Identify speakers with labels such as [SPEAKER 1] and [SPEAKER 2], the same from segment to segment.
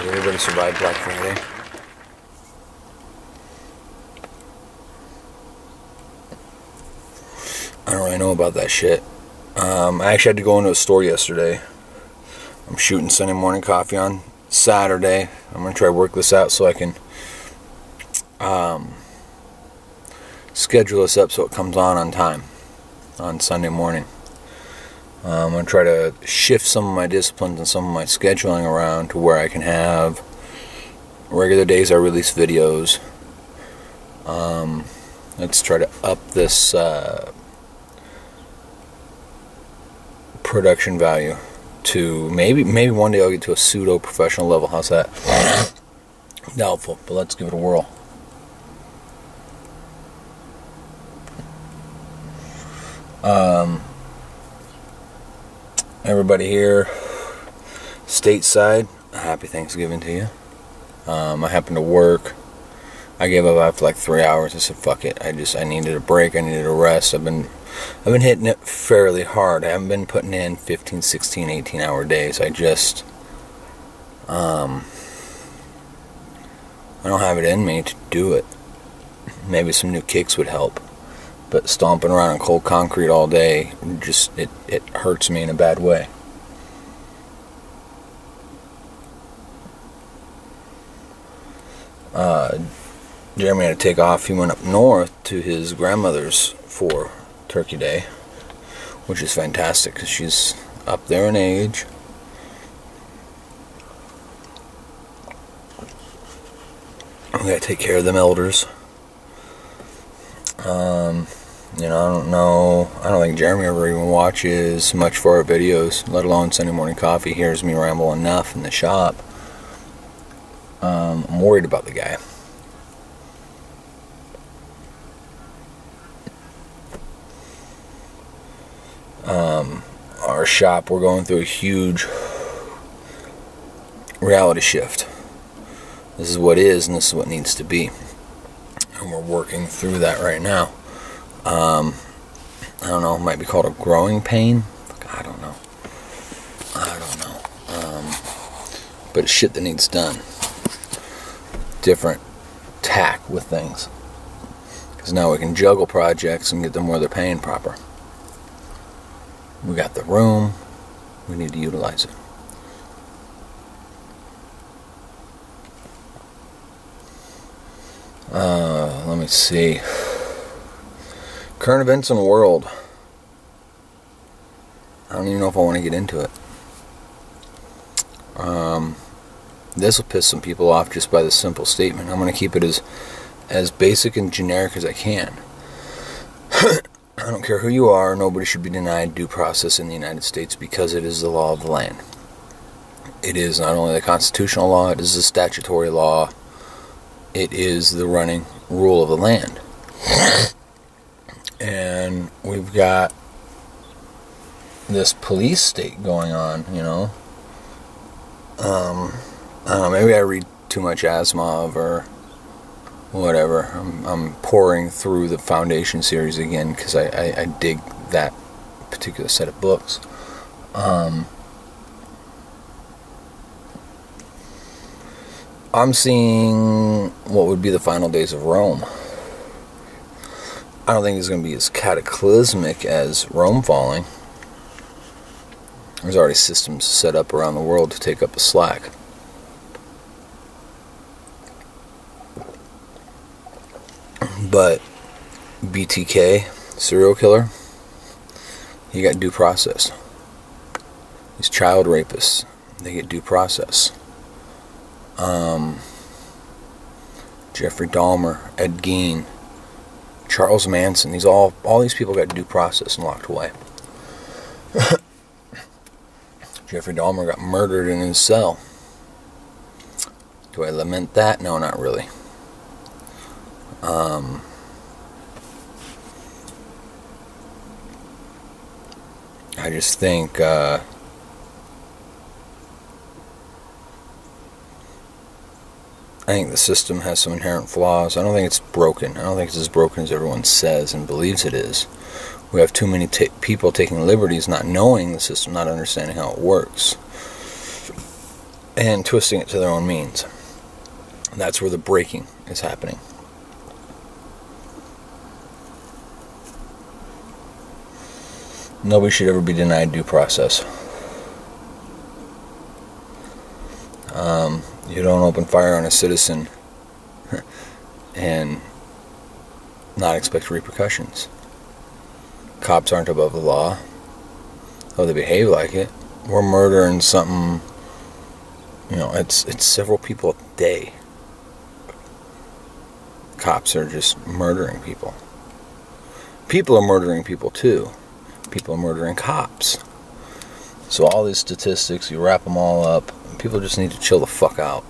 [SPEAKER 1] Did everybody survive Black Friday? I don't really know about that shit. I actually had to go into a store yesterday. I'm shooting Sunday morning coffee on Saturday. I'm going to try to work this out so I can schedule this up so it comes on time on Sunday morning. I'm going to try to shift some of my disciplines and some of my scheduling around to where I can have regular days I release videos. Let's try to up this production value to maybe one day I'll get to a pseudo professional level. How's that? Doubtful, but let's give it a whirl. Everybody here stateside, a happy Thanksgiving to you. I happened to work. I gave up after like 3 hours. I said fuck it. I needed a break. I needed a rest. I've been hitting it fairly hard. I haven't been putting in 15, 16, 18 hour days. I just I don't have it in me to do it. Maybe some new kicks would help. But stomping around on cold concrete all day, just it hurts me in a bad way. Jeremy had to take off. He went up north to his grandmother's for Turkey Day, which is fantastic because she's up there in age. We gotta take care of them elders. You know, I don't think Jeremy ever even watches much for our videos, let alone Sunday morning coffee. He hears me ramble enough in the shop. I'm worried about the guy. Our shop, we're going through a huge reality shift. This is what is, and this is what needs to be. And we're working through that right now. I don't know, it might be called a growing pain. I don't know. But it's shit that needs done. Different tack with things. Because now we can juggle projects and get them where they're paying proper. We got the room. We need to utilize it. Let me see. Current events in the world. I don't even know if I want to get into it. This will piss some people off just by the simple statement. I'm going to keep it as basic and generic as I can. I don't care who you are, nobody should be denied due process in the United States because it is the law of the land. It is not only the constitutional law, it is the statutory law. It is the running rule of the land. And we've got this police state going on, you know. I don't know, maybe I read too much Asimov or whatever. I'm pouring through the Foundation series again because I dig that particular set of books. I'm seeing what would be the final days of Rome. I don't think it's going to be as cataclysmic as Rome falling. There's already systems set up around the world to take up the slack. But BTK, serial killer, he got due process. These child rapists, they get due process. Jeffrey Dahmer, Ed Gein, Charles Manson, all these people got due process and locked away. Jeffrey Dahmer got murdered in his cell. Do I lament that? No, not really. I just think I think the system has some inherent flaws. I don't think it's broken. I don't think it's as broken as everyone says and believes it is. We have too many people taking liberties, not knowing the system, not understanding how it works. and twisting it to their own means. And that's where the breaking is happening. Nobody should ever be denied due process. You don't open fire on a citizen and not expect repercussions. Cops aren't above the law. Oh, they behave like it. We're murdering something, it's several people a day. Cops are just murdering people. People are murdering people too. People are murdering cops. So all these statistics, you wrap them all up, and people just need to chill the fuck out.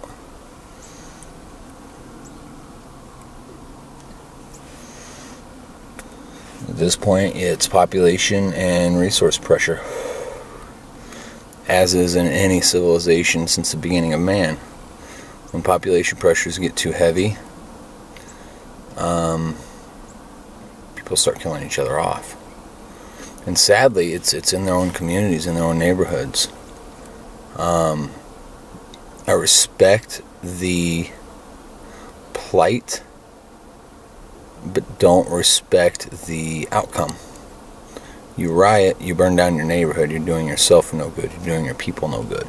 [SPEAKER 1] At this point, it's population and resource pressure, as is in any civilization since the beginning of man. When population pressures get too heavy, people start killing each other off. And sadly, it's in their own communities, in their own neighborhoods. I respect the plight, but don't respect the outcome. You riot, you burn down your neighborhood, you're doing yourself no good, you're doing your people no good.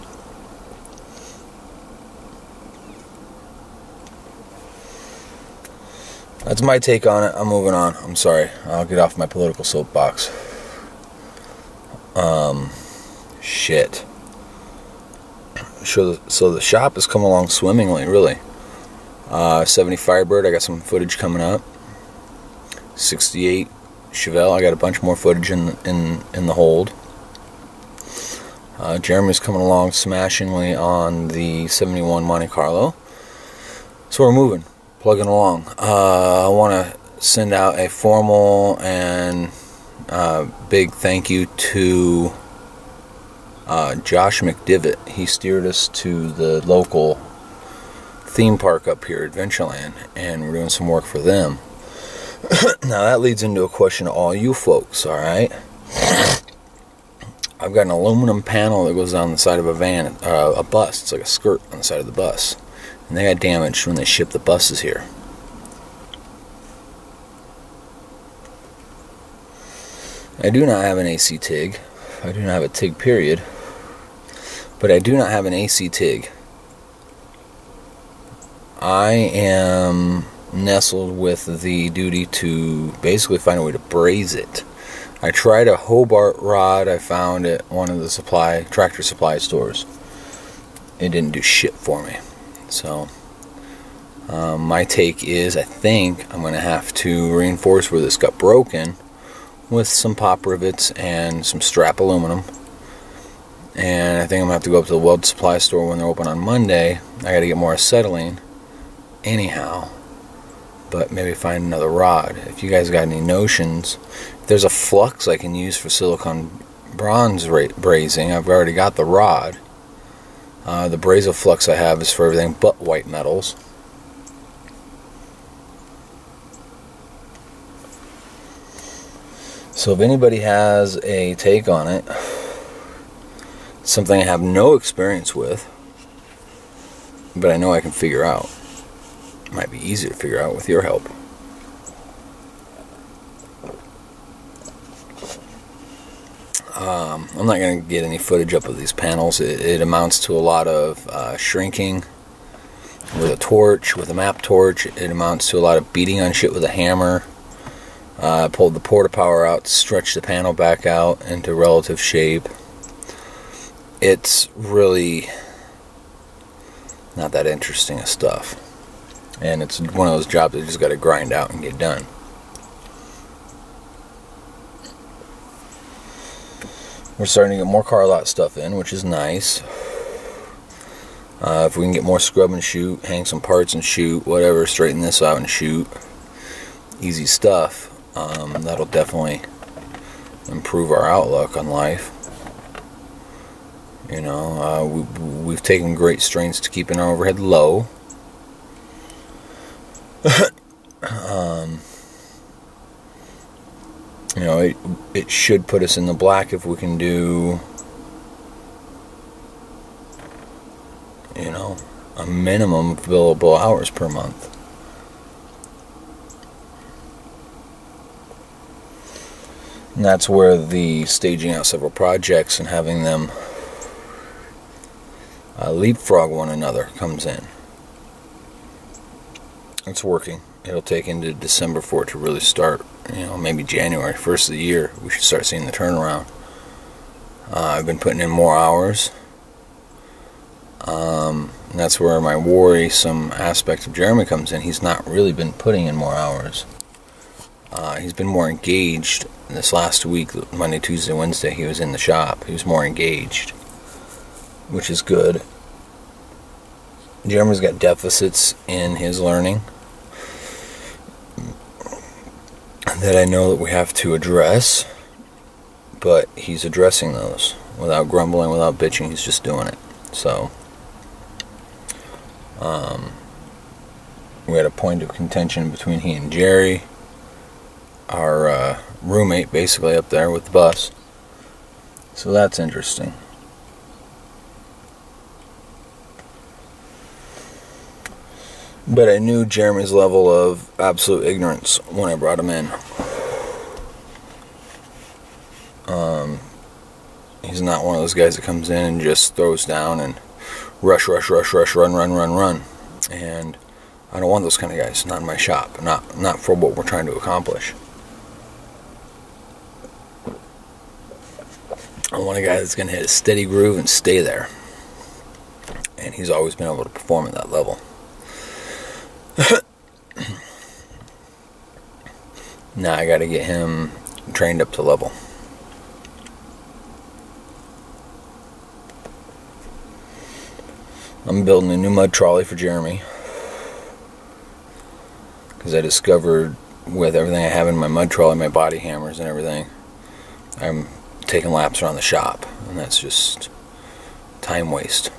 [SPEAKER 1] That's my take on it. I'm moving on. I'm sorry. I'll get off my political soapbox. Shit. So the shop has come along swimmingly, really. 70 Firebird, I got some footage coming up. 68 Chevelle, I got a bunch more footage in the hold. Jeremy's coming along smashingly on the 71 Monte Carlo. So we're moving, plugging along. I want to send out a formal and big thank you to Josh McDivitt. He steered us to the local theme park up here, Adventureland, and we're doing some work for them. Now that leads into a question to all you folks, alright? I've got an aluminum panel that goes down the side of a van, a bus. It's like a skirt on the side of the bus. And they got damaged when they shipped the buses here. I do not have an AC TIG. I do not have a TIG period. But I do not have an AC TIG. I am nestled with the duty to basically find a way to braze it. I tried a Hobart rod I found at one of the tractor supply stores. It didn't do shit for me. So my take is I think I'm going to have to reinforce where this got broken with some pop rivets and some strap aluminum. And I think I'm going to have to go up to the weld supply store when they're open on Monday. I got to get more acetylene anyhow, but maybe find another rod. If you guys got any notions, if there's a flux I can use for silicon bronze brazing, I've already got the rod. The Brazo flux I have is for everything but white metals. So if anybody has a take on it, something I have no experience with, but I know I can figure out. It might be easier to figure out with your help. I'm not going to get any footage up of these panels. It amounts to a lot of shrinking with a torch, with a map torch. It amounts to a lot of beating on shit with a hammer. I pulled the porta power out to stretch the panel back out into relative shape. It's really not that interesting of stuff. And it's one of those jobs that you just got to grind out and get done. We're starting to get more car lot stuff in, which is nice. If we can get more scrub and shoot, hang some parts and shoot, whatever, straighten this out and shoot. Easy stuff. That'll definitely improve our outlook on life. You know, we've taken great strengths to keeping our overhead low. You know, it should put us in the black if we can do a minimum of billable hours per month. And that's where the staging out several projects and having them leapfrog one another comes in. It's working. It'll take into December for it to really start. Maybe January, first of the year, we should start seeing the turnaround. I've been putting in more hours. And that's where my worrisome aspect of Jeremy comes in. He's not really been putting in more hours. He's been more engaged. This last week, Monday, Tuesday, Wednesday, he was in the shop. He was more engaged, which is good. Jeremy's got deficits in his learning that I know that we have to address, but he's addressing those without grumbling, without bitching. He's just doing it. So we had a point of contention between he and Jerry, our roommate, basically up there with the bus. So that's interesting. But I knew Jeremy's level of absolute ignorance when I brought him in. He's not one of those guys that comes in and just throws down and rush, run. And I don't want those kind of guys. Not in my shop. Not for what we're trying to accomplish. I want a guy that's going to hit a steady groove and stay there. And he's always been able to perform at that level. Now I got to get him trained up to level. I'm building a new mud trolley for Jeremy, because I discovered with everything I have in my mud trolley, my body hammers and everything, I'm taking laps around the shop, and that's just time waste.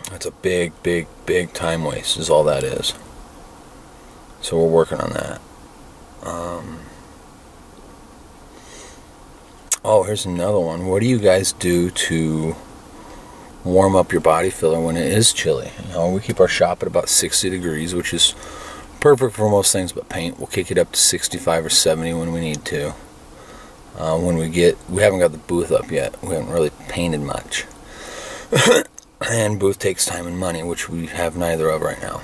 [SPEAKER 1] That's a big time waste is all that is. So we're working on that. Oh, here's another one. What do you guys do to warm up your body filler when it is chilly? We keep our shop at about 60 degrees, which is perfect for most things but paint. We'll kick it up to 65 or 70 when we need to. We haven't got the booth up yet. We haven't really painted much. And booth takes time and money, which we have neither of right now.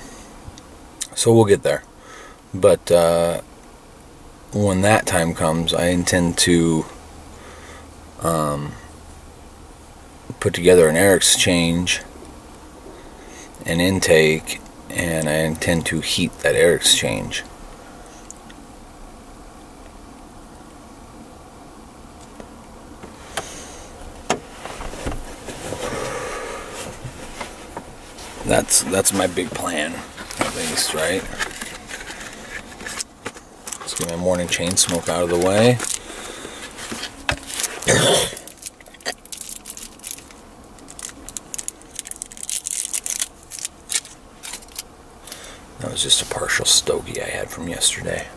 [SPEAKER 1] So we'll get there. But when that time comes, I intend to put together an air exchange, an intake, and I intend to heat that air exchange. That's my big plan, at least, right? Let's get my morning chain smoke out of the way. That was just a partial stogie I had from yesterday.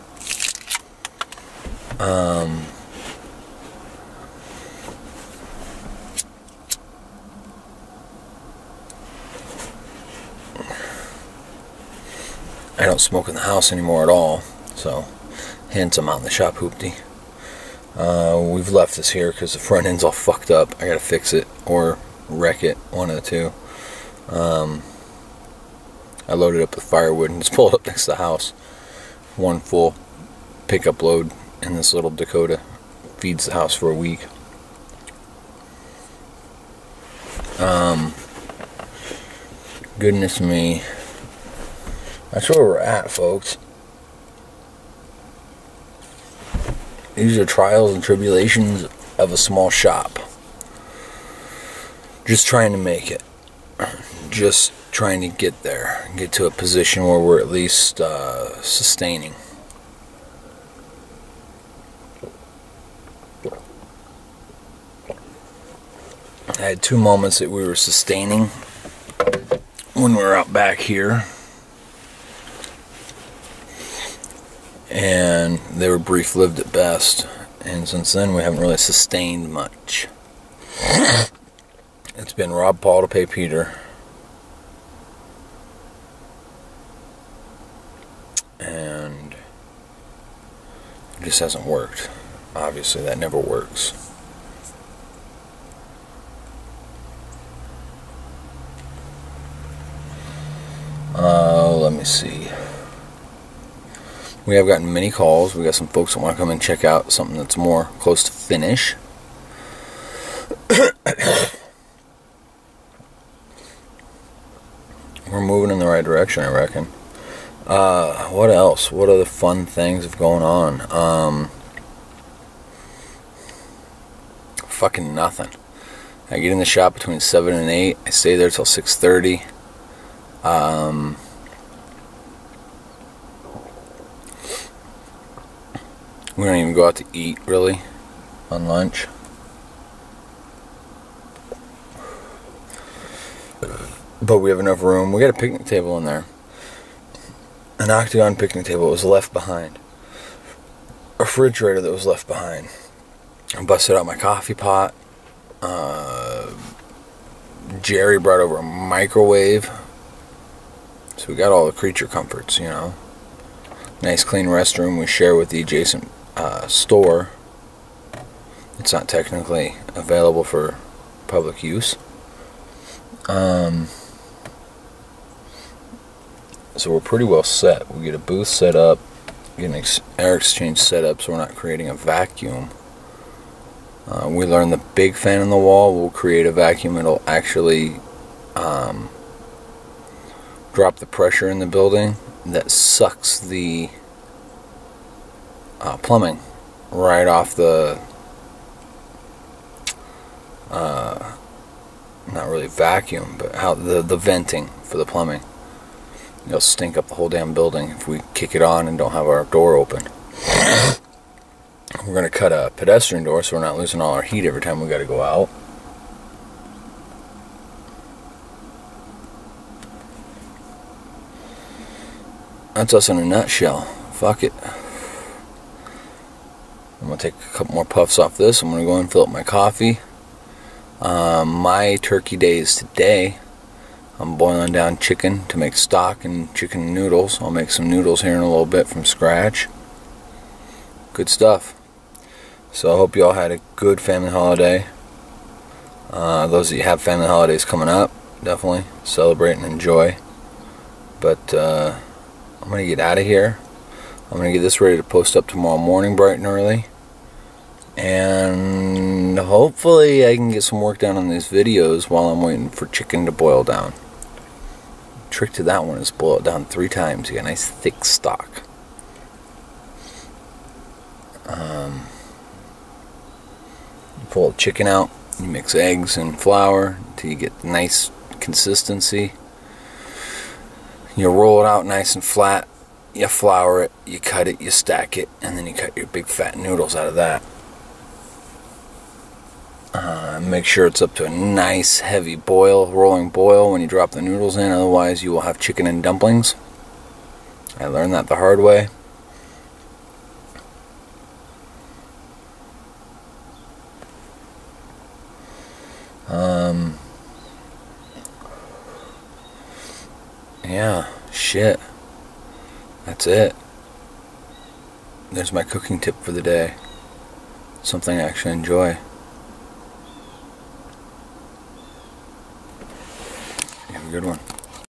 [SPEAKER 1] I don't smoke in the house anymore at all, so hence I'm out in the shop hoopty. We've left this here because the front end's all fucked up. I gotta fix it or wreck it, one of the two. I loaded up with firewood and just pulled up next to the house. One full pickup load, and this little Dakota feeds the house for a week. Goodness me. That's where we're at, folks. These are trials and tribulations of a small shop. Just trying to make it. Just trying to get there. Get to a position where we're at least sustaining. I had 2 moments that we were sustaining when we were out back here. And they were brief-lived at best, and since then we haven't really sustained much. It's been rob Paul to pay Peter, It just hasn't worked. Obviously, that never works. Let me see. We have gotten many calls. We got some folks that want to come and check out something that's more close to finish. We're moving in the right direction, I reckon. What else? What other fun things have going on? Fucking nothing. I get in the shop between 7 and 8. I stay there till 6:30. We don't even go out to eat, really, on lunch. But we have enough room. We got a picnic table in there. An octagon picnic table was left behind. A refrigerator that was left behind. I busted out my coffee pot. Jerry brought over a microwave. So we got all the creature comforts, you know. Nice clean restroom we share with the adjacent store. It's not technically available for public use. So we're pretty well set. We get a booth set up, get an air exchange set up so we're not creating a vacuum. We learned the big fan in the wall will create a vacuum. It'll actually drop the pressure in the building that sucks the plumbing right off the not really vacuum, but how the venting for the plumbing. It'll stink up the whole damn building if we kick it on and don't have our door open. We're going to cut a pedestrian door so we're not losing all our heat every time we got to go out. That's us in a nutshell. Fuck it. I'm going to take a couple more puffs off this. I'm going to go and fill up my coffee. My turkey day is today. I'm boiling down chicken to make stock and chicken noodles. I'll make some noodles here in a little bit from scratch. Good stuff. So I hope you all had a good family holiday. Those of you have family holidays coming up, definitely celebrate and enjoy. But I'm going to get out of here. I'm going to get this ready to post up tomorrow morning bright and early. And hopefully I can get some work done on these videos while I'm waiting for chicken to boil down. Trick to that one is boil it down 3 times. You get a nice thick stock. You pull the chicken out. You mix eggs and flour until you get nice consistency. You roll it out nice and flat. You flour it. You cut it. You stack it. And then you cut your big fat noodles out of that. Make sure it's up to a nice heavy boil, rolling boil when you drop the noodles in, otherwise you will have chicken and dumplings. I learned that the hard way. Yeah, shit. That's it. There's my cooking tip for the day. Something I actually enjoy. Have a good one.